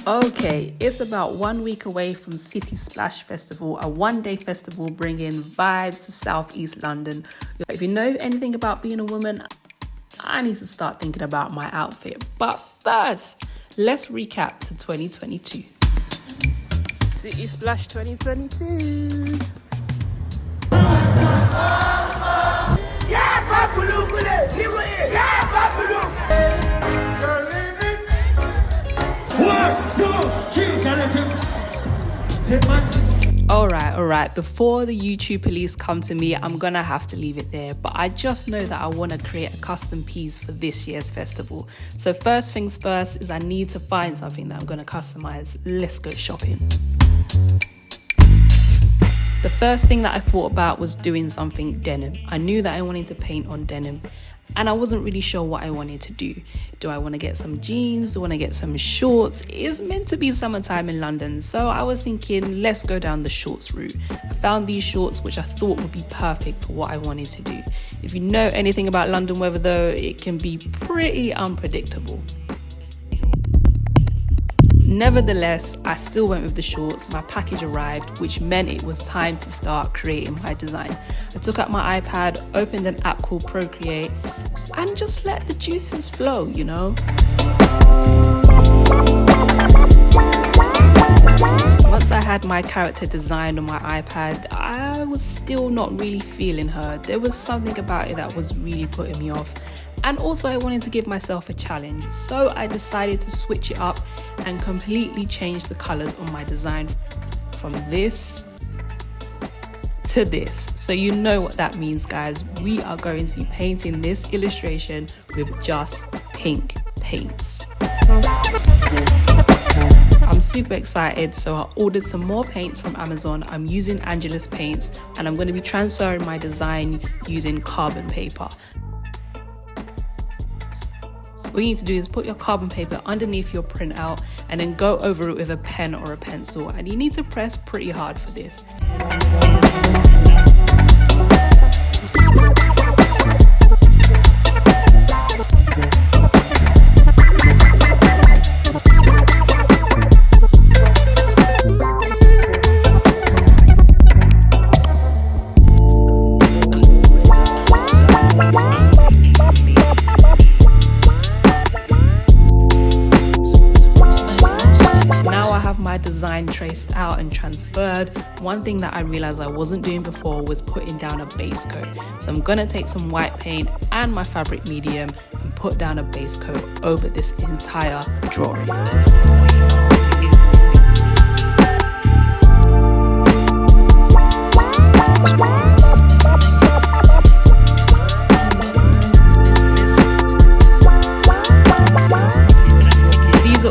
Okay, it's about 1 week away from City Splash Festival, a one-day festival bringing vibes to Southeast London. If you know anything about being a woman, I need to start thinking about my outfit. But first, let's recap to 2022. City Splash 2022. Alright, before the YouTube police come to me, I'm gonna have to leave it there, but I just know that I want to create a custom piece for this year's festival. So first things first is I need to find something that I'm gonna customize. Let's go shopping. The first thing that I thought about was doing something denim. I knew that I wanted to paint on denim, and I wasn't really sure what I wanted to do. Do I want to get some jeans? Do I want to get some shorts? It's meant to be summertime in London, so I was thinking, let's go down the shorts route. I found these shorts, which I thought would be perfect for what I wanted to do. If you know anything about London weather though, it can be pretty unpredictable. Nevertheless, I still went with the shorts. My package arrived, which meant it was time to start creating my design. I took out my iPad, opened an app called Procreate, and just let the juices flow, you know? Once I had my character designed on my iPad, I was still not really feeling her. There was something about it that was really putting me off. And also I wanted to give myself a challenge. So I decided to switch it up and completely change the colors on my design from this to this. So you know what that means, guys. We are going to be painting this illustration with just pink paints. I'm super excited, so I ordered some more paints from Amazon. I'm using Angela's paints and I'm going to be transferring my design using carbon paper. What you need to do is put your carbon paper underneath your printout and then go over it with a pen or a pencil, and you need to press pretty hard for this. Design traced out and transferred. One thing that I realized I wasn't doing before was putting down a base coat. So I'm gonna take some white paint and my fabric medium and put down a base coat over this entire drawing.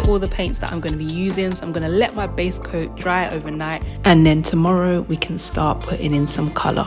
All the paints that I'm going to be using, so I'm going to let my base coat dry overnight, and then tomorrow we can start putting in some color.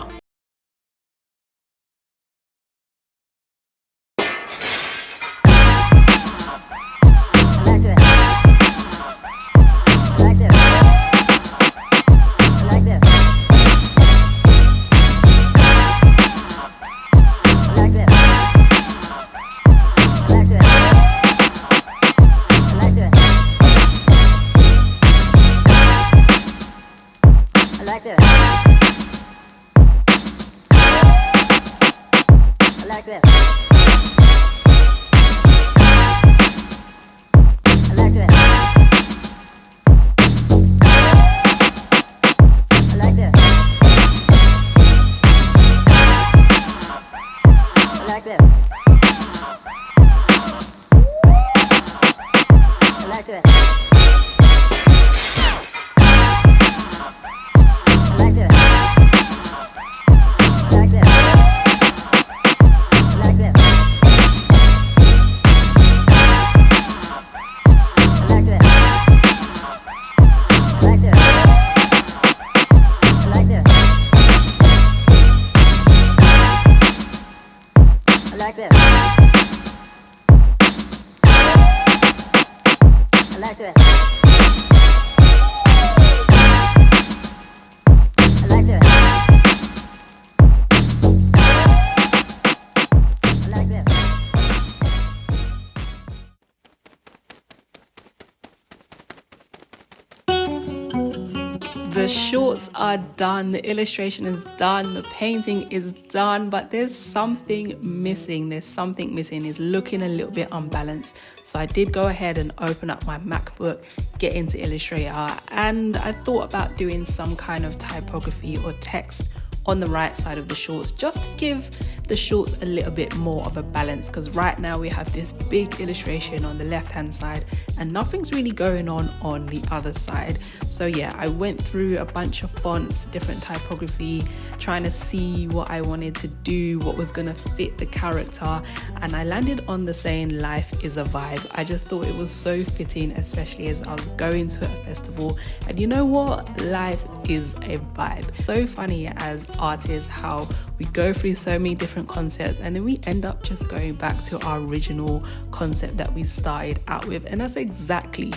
The shorts are done, the illustration is done, the painting is done, but there's something missing. It's looking a little bit unbalanced. So I did go ahead and open up my MacBook, get into Illustrator, and I thought about doing some kind of typography or text on the right side of the shorts, just to give the shorts a little bit more of a balance, because right now we have this big illustration on the left hand side and nothing's really going on the other side. So yeah, I went through a bunch of fonts, different typography, trying to see what I wanted to do, what was gonna fit the character, and I landed on the saying life is a vibe. I just thought it was so fitting, especially as I was going to a festival, and you know what, life is a vibe. So funny as artists how we go through so many different concepts and then we end up just going back to our original concept that we started out with, and that's exactly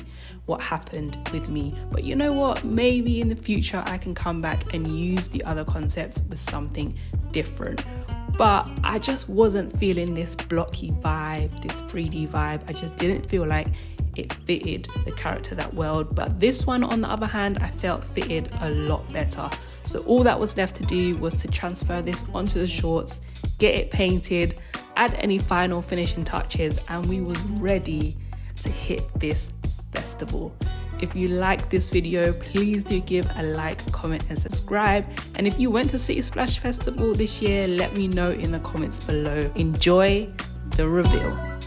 what happened with me. But you know what, maybe in the future I can come back and use the other concepts with something different. But I just wasn't feeling this blocky vibe, this 3D vibe. I just didn't feel like it fitted the character that well. But this one, on the other hand, I felt fitted a lot better. So all that was left to do was to transfer this onto the shorts, get it painted, add any final finishing touches, and we was ready to hit this festival. If you like this video, please do give a like, comment and subscribe. And if you went to City Splash Festival this year, let me know in the comments below. Enjoy the reveal.